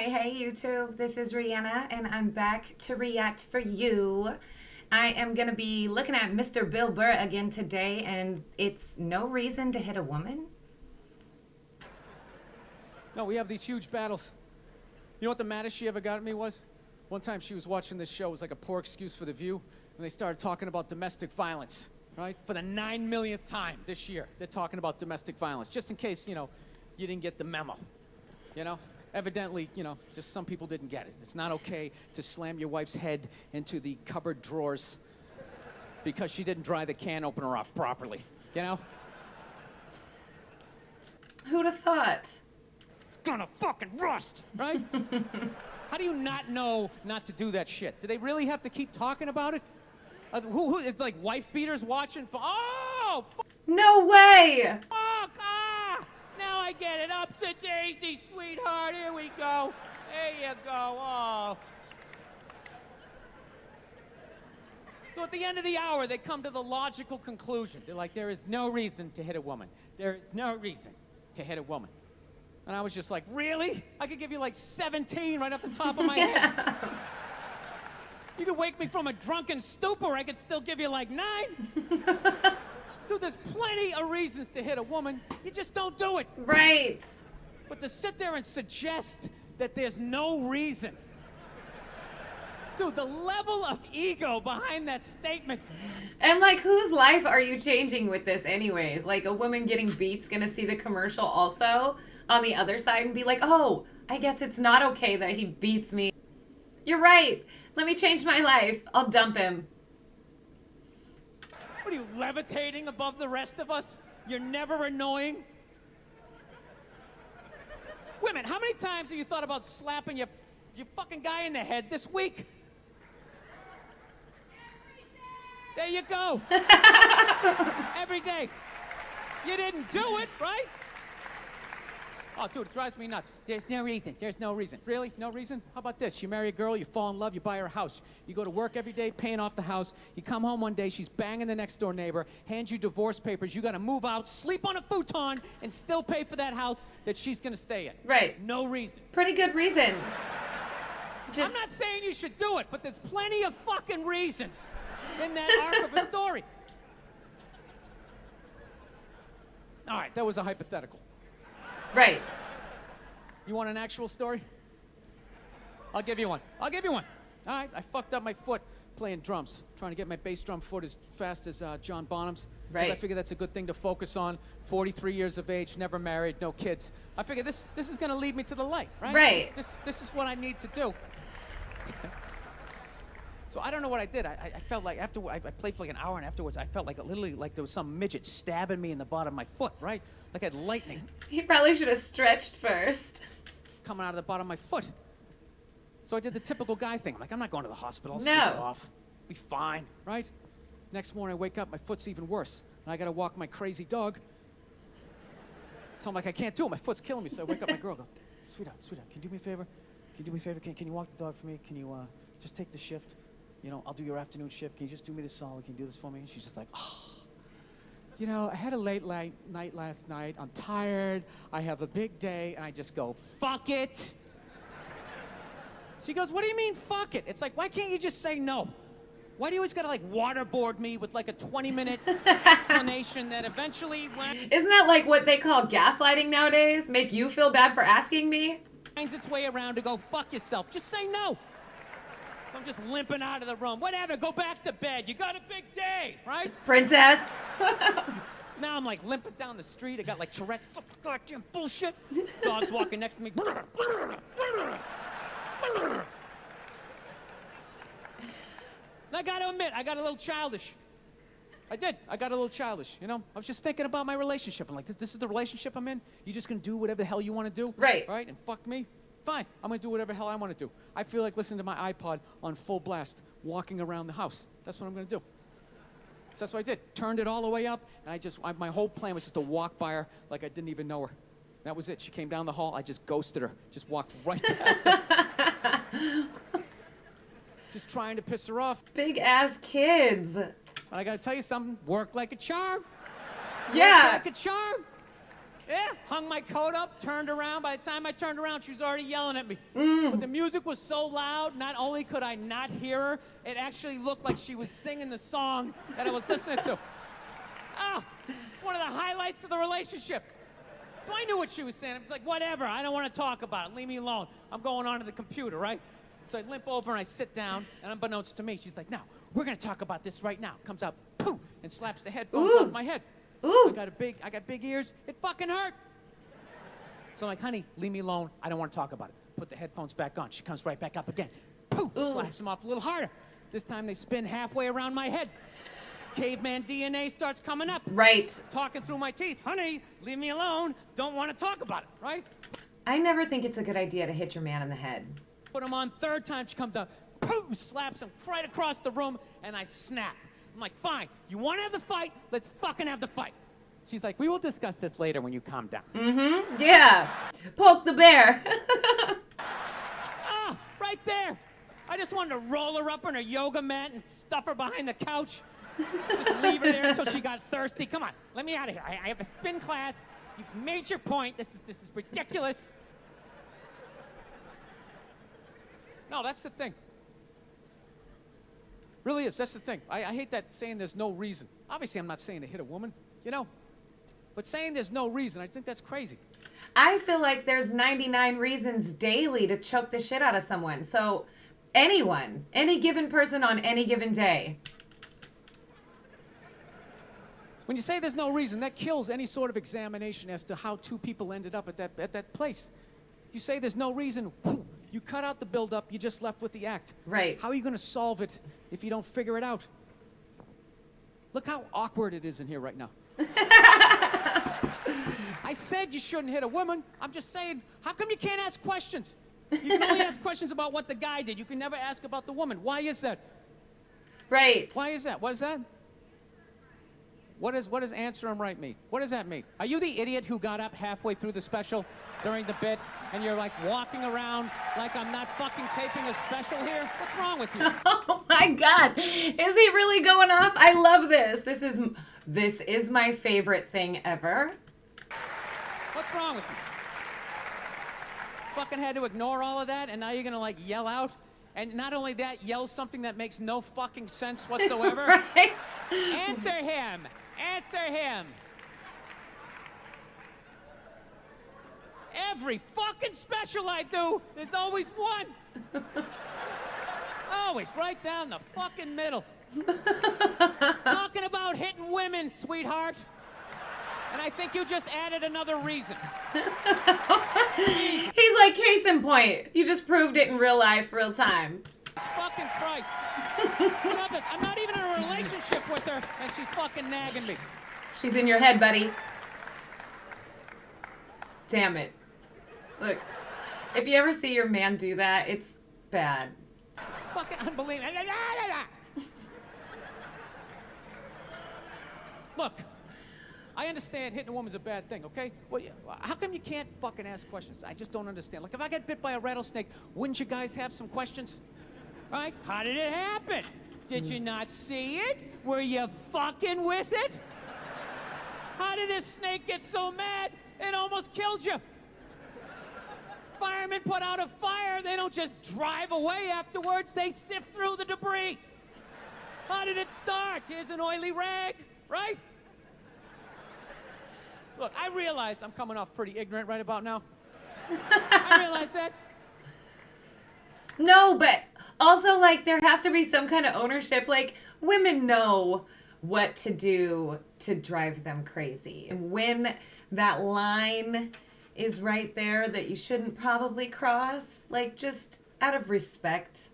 Hey YouTube, this is Rihanna and I'm back to react for you. I am going to be looking at Mr. Bill Burr again today, and it's no reason to hit a woman. No, we have these huge battles. You know what the maddest she ever got at me was? One time she was watching this show, it was like a poor excuse for The View, and they started talking about domestic violence, right? For the 9 millionth time this year, they're talking about domestic violence, just in case, you didn't get the memo, Evidently, just some people didn't get it. It's not okay to slam your wife's head into the cupboard drawers because she didn't dry the can opener off properly, Who'd have thought? It's gonna fucking rust, right? How do you not know not to do that shit? Do they really have to keep talking about it? It's like wife beaters watching for, No way! fuck, now I get it. Upset daisy, sweetheart, here we go. There you go, So at the end of the hour, they come to the logical conclusion. They're like, there is no reason to hit a woman. There is no reason to hit a woman. And I was just like, really? I could give you like 17 right off the top of my head. You could wake me from a drunken stupor, I could still give you like 9. Dude, there's plenty of reasons to hit a woman. You just don't do it. Right. But to sit there and suggest that there's no reason. Dude, the level of ego behind that statement. And like, whose life are you changing with this anyways? Like, a woman getting beat's gonna see the commercial also on the other side and be like, oh, I guess it's not okay that he beats me. You're right. Let me change my life. I'll dump him. What are you, levitating above the rest of us? You're never annoying? Women, how many times have you thought about slapping your fucking guy in the head this week? There you go. Every day. You didn't do it, right? Oh, dude, it drives me nuts. There's no reason. There's no reason. Really? No reason? How about this? You marry a girl, you fall in love, you buy her a house. You go to work every day paying off the house. You come home one day, she's banging the next door neighbor, hands you divorce papers. You got to move out, sleep on a futon, and still pay for that house that she's going to stay in. Right. No reason. Pretty good reason. I'm not saying you should do it, but there's plenty of fucking reasons in that arc of a story. All right, that was a hypothetical. Right. You want an actual story? I'll give you one. All right, I fucked up my foot playing drums, trying to get my bass drum foot as fast as John Bonham's. Right. I figure that's a good thing to focus on. 43 years of age, never married, no kids. I figure this is going to lead me to the light, right? Right. This is what I need to do. So I don't know what I did. I felt like after I played for like an hour, and afterwards I felt like literally like there was some midget stabbing me in the bottom of my foot, right? Like I had lightning He probably should have stretched first. coming out of the bottom of my foot. So I did the typical guy thing. I'm like, I'm not going to the hospital. I'll No. sleep it off. Be fine, right? Next morning I wake up, my foot's even worse. And I got to walk my crazy dog. So I'm like, I can't do it. My foot's killing me. So I wake up my girl, go, sweetheart, can you do me a favor? Can you walk the dog for me? Can you just take the shift? I'll do your afternoon shift. Can you just do me this solid? Can you do this for me? And she's just like, I had a late night last night. I'm tired. I have a big day. And I just go, fuck it. She goes, what do you mean, fuck it? It's like, why can't you just say no? Why do you always gotta like waterboard me with like a 20-minute explanation that eventually Isn't that like what they call gaslighting nowadays? Make you feel bad for asking me? finds its way around to go, fuck yourself. Just say no. So I'm just limping out of the room. Whatever, go back to bed. You got a big day, right? Princess. So now I'm like limping down the street. I got like Tourette's. Fucking goddamn bullshit. Dog's walking next to me. And I gotta admit, I got a little childish. I did. I got a little childish, I was just thinking about my relationship. I'm like, this is the relationship I'm in? You just gonna do whatever the hell you want to do? Right. Right? And fuck me? Fine. I'm gonna do whatever the hell I want to do. I feel like listening to my iPod on full blast, walking around the house. That's what I'm gonna do. So that's what I did. Turned it all the way up, and my whole plan was just to walk by her like I didn't even know her. That was it. She came down the hall. I just ghosted her. Just walked right past her. Just trying to piss her off. Big ass kids. And I gotta tell you something. Worked like a charm. Yeah. Worked like a charm. Yeah, hung my coat up, turned around. By the time I turned around, she was already yelling at me. But the music was so loud, not only could I not hear her, it actually looked like she was singing the song that I was listening to. Oh, one of the highlights of the relationship. So I knew what she was saying. I was like, whatever, I don't want to talk about it. Leave me alone. I'm going on to the computer, right? So I limp over and I sit down, and unbeknownst to me, she's like, now, we're going to talk about this right now. Comes out, poof, and slaps the headphones off my head. Ooh. I got big ears. It fucking hurt. So I'm like, honey, leave me alone. I don't want to talk about it. Put the headphones back on. She comes right back up again. Poof, slaps them off a little harder. This time they spin halfway around my head. Caveman DNA starts coming up. Right. Talking through my teeth. Honey, leave me alone. Don't want to talk about it, right? I never think it's a good idea to hit your man in the head. Put him on. Third time she comes out. Poof, slaps him right across the room, and I snap. I'm like, fine, you want to have the fight? Let's fucking have the fight. She's like, we will discuss this later when you calm down. Mm-hmm, yeah. Poke the bear. Ah, right there. I just wanted to roll her up on her yoga mat and stuff her behind the couch. Just leave her there until she got thirsty. Come on, let me out of here. I have a spin class. You've made your point. This is ridiculous. No, that's the thing. Really is. That's the thing. I hate that saying there's no reason. Obviously, I'm not saying to hit a woman, you know? But saying there's no reason, I think that's crazy. I feel like there's 99 reasons daily to choke the shit out of someone. So anyone, any given person on any given day. When you say there's no reason, that kills any sort of examination as to how two people ended up at that place. You say there's no reason, whew, you cut out the build-up, you just left with the act. Right. How are you going to solve it if you don't figure it out? Look how awkward it is in here right now. I said you shouldn't hit a woman. I'm just saying, how come you can't ask questions? You can only ask questions about what the guy did. You can never ask about the woman. Why is that? Right. Why is that? What is that? What does answer him right mean? What does that mean? Are you the idiot who got up halfway through the special during the bit and you're like walking around like I'm not fucking taping a special here? What's wrong with you? Oh my God. Is he really going off? I love this. This is my favorite thing ever. What's wrong with you? Fucking had to ignore all of that and now you're gonna like yell out? And not only that, yell something that makes no fucking sense whatsoever. Right. Answer him! Answer him! Every fucking special I do, there's always one. Always right down the fucking middle. Talking about hitting women, sweetheart. And I think you just added another reason. He's like, case in point. You just proved it in real life, real time. Fucking Christ. I love this. I'm not even in a relationship with her, and she's fucking nagging me. She's in your head, buddy. Damn it. Look, if you ever see your man do that, it's bad. Fucking unbelievable. Look, I understand hitting a woman's a bad thing, okay? Well, how come you can't fucking ask questions? I just don't understand. Like, if I get bit by a rattlesnake, wouldn't you guys have some questions? Right? How did it happen? Did you not see it? Were you fucking with it? How did this snake get so mad it almost killed you? Firemen put out a fire. They don't just drive away afterwards. They sift through the debris. How did it start? Here's an oily rag, right? Look, I realize I'm coming off pretty ignorant right about now. I realize that. No, but also, like, there has to be some kind of ownership. Like, women know what to do to drive them crazy. And when that line is right there that you shouldn't probably cross, like, just out of respect.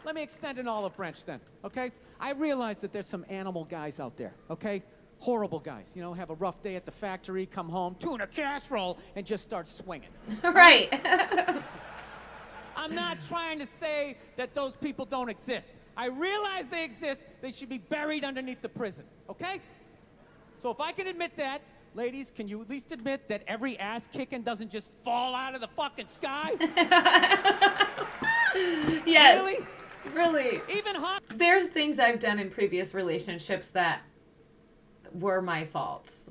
Let me extend an olive branch then, okay? I realize that there's some animal guys out there, okay? Horrible guys, you know, have a rough day at the factory, come home, tuna casserole, and just start swinging. Right. I'm not trying to say that those people don't exist. I realize they exist. They should be buried underneath the prison, okay? So if I can admit that, ladies, can you at least admit that every ass kicking doesn't just fall out of the fucking sky? Yes. Really. Even hot. There's things I've done in previous relationships that were my faults.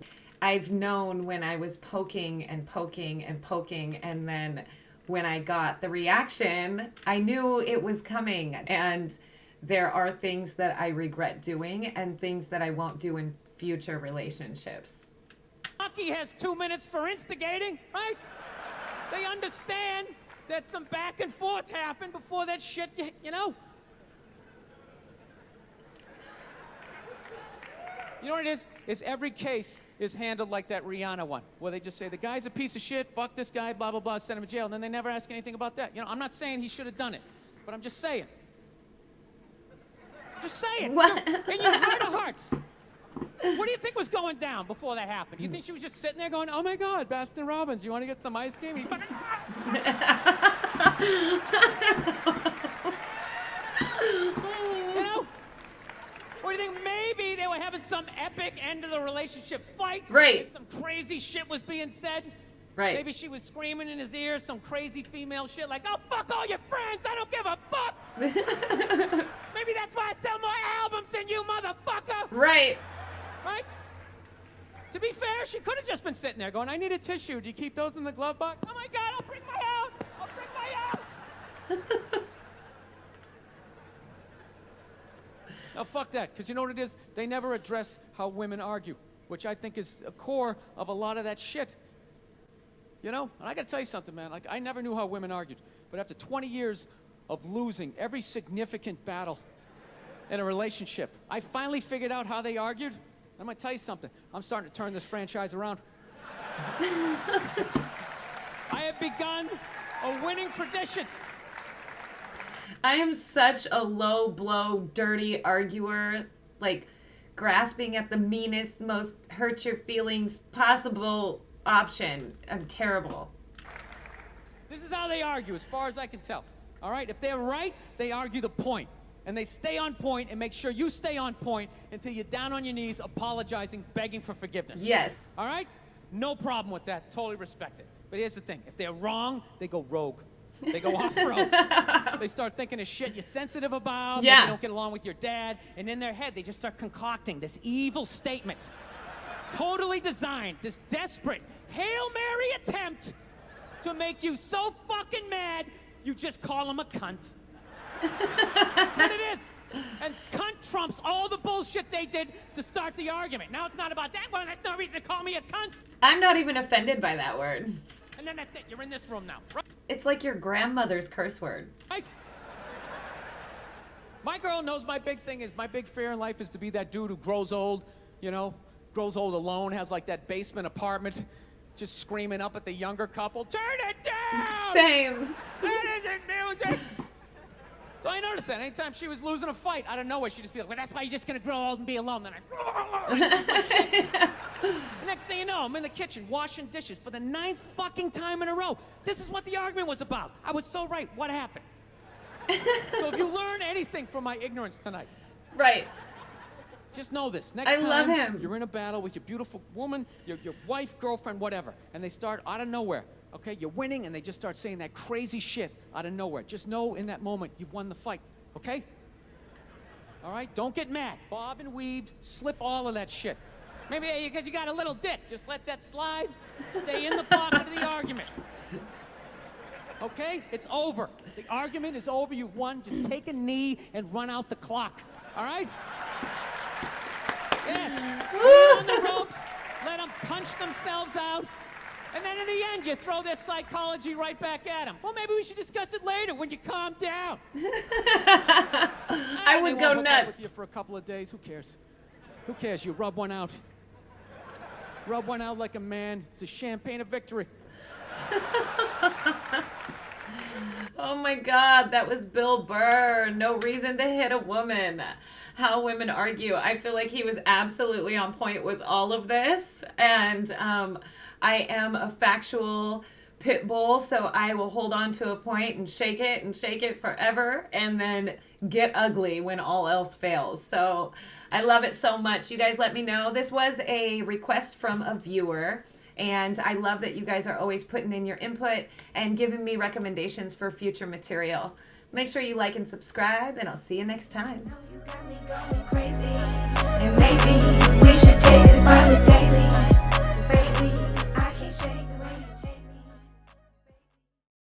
I've known when I was poking and poking and poking, and then when I got the reaction, I knew it was coming. And there are things that I regret doing and things that I won't do in future relationships. Lucky has 2 minutes for instigating, right? They understand that some back and forth happened before that shit, you know? You know what it is? Is every case is handled like that Rihanna one, where they just say, the guy's a piece of shit, fuck this guy, blah, blah, blah, send him to jail, and then they never ask anything about that. You know, I'm not saying he should have done it, but I'm just saying. Just saying. What? In your heart of hearts, what do you think was going down before that happened? You think she was just sitting there going, oh my God, Baskin Robbins, you want to get some ice cream? You know? Or do you think maybe they were having some epic end of the relationship fight? Right. And some crazy shit was being said? Right. Maybe she was screaming in his ear some crazy female shit like, oh, fuck all your friends, I don't give a fuck. Maybe that's why I sell more albums than you, motherfucker. Right. Right? To be fair, she could have just been sitting there going, I need a tissue. Do you keep those in the glove box? Oh my God, I'll bring my out. I'll bring my out. Now, fuck that, because you know what it is? They never address how women argue, which I think is a core of a lot of that shit. You know? And I got to tell you something, man. Like, I never knew how women argued. But after 20 years of losing every significant battle in a relationship, I finally figured out how they argued. I'm going to tell you something. I'm starting to turn this franchise around. I have begun a winning tradition. I am such a low blow, dirty arguer, like grasping at the meanest, most hurt your feelings possible option. I'm terrible. This is how they argue, as far as I can tell. All right? If they're right, they argue the point. And they stay on point and make sure you stay on point until you're down on your knees, apologizing, begging for forgiveness. Yes. All right? No problem with that. Totally respect it. But here's the thing. If they're wrong, they go rogue. They go off-road. They start thinking of shit you're sensitive about. Yeah. Maybe you don't get along with your dad. And in their head, they just start concocting this evil statement. Totally designed, this desperate Hail Mary attempt to make you so fucking mad, you just call them a cunt. That's what it is. And cunt trumps all the bullshit they did to start the argument. Now it's not about that one. That's no reason to call me a cunt. I'm not even offended by that word. And then that's it. You're in this room now. Right? It's like your grandmother's curse word. Right? My girl knows my big thing is, my big fear in life is to be that dude who grows old, you know, grows old alone, has like that basement apartment, just screaming up at the younger couple, turn it down! Same. That isn't music! So I noticed that anytime she was losing a fight, out of nowhere, she'd just be like, well, that's why you're just gonna grow old and be alone. Then the next thing you know, I'm in the kitchen washing dishes for the 9th fucking time in a row. This is what the argument was about. I was so right. What happened? So if you learn anything from my ignorance tonight, Right. just know this. Next I time love him. you're in a battle with your beautiful woman, your wife, girlfriend, whatever, and they start out of nowhere, okay? You're winning, and they just start saying that crazy shit out of nowhere. Just know in that moment you've won the fight, okay? All right? Don't get mad. Bob and weave, slip all of that shit. Maybe because you got a little dick. Just let that slide. Stay in the pocket of the argument. Okay? It's over. The argument is over. You've won. Just take a knee and run out the clock. All right? Yes. Lay on the ropes. Let them punch themselves out. And then in the end, you throw their psychology right back at them. Well, maybe we should discuss it later when you calm down. I would go hook up nuts. with you for a couple of days. Who cares? Who cares? You rub one out. Rub one out like a man. It's the champagne of victory. Oh my God, that was Bill Burr. No reason to hit a woman. How women argue. I feel like he was absolutely on point with all of this. And I am a factual pit bull, so I will hold on to a point and shake it forever, and then get ugly when all else fails. So I love it so much. You guys let me know. This was a request from a viewer, and I love that you guys are always putting in your input and giving me recommendations for future material. Make sure you like and subscribe, and I'll see you next time. You got me going crazy, and maybe we should take this further daily.